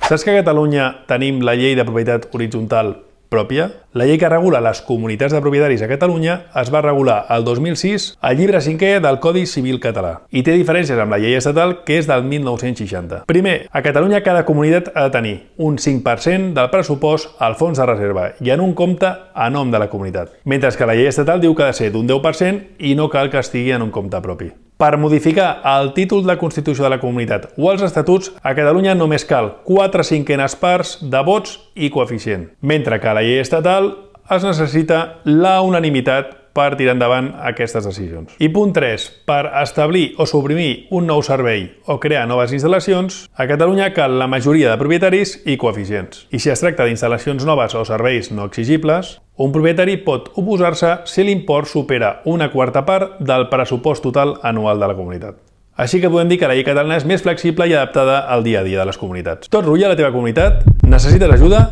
Saps que a Catalunya tenim la llei de propietat horitzontal pròpia? La llei que regula les comunitats de propietaris a Catalunya es va regular el 2006 al llibre 5è del Codi Civil català i té diferències amb la llei estatal, que és del 1960. Primer, a Catalunya cada comunitat ha de tenir un 5% del pressupost al fons de reserva i en un compte a nom de la comunitat, mentre que la llei estatal diu que ha de ser d'un 10% i no cal que estigui en un compte propi. Per modificar el títol de constitució de la comunitat o els estatuts, a Catalunya només cal 4/5 parts de vots i coeficient, mentre que a la llei estatal es necessita la unanimitat per tirar endavant aquestes decisions. I punt 3. Per establir o suprimir un nou servei o crear noves instal·lacions, a Catalunya cal la majoria de propietaris i coeficients. I si es tracta d'instal·lacions noves o serveis no exigibles, un propietari pot oposar-se si l'import supera una quarta part del pressupost total anual de la comunitat. Així que podem dir que la llei catalana és més flexible i adaptada al dia a dia de les comunitats. Tot rutlla a la teva comunitat? Necessites ajuda?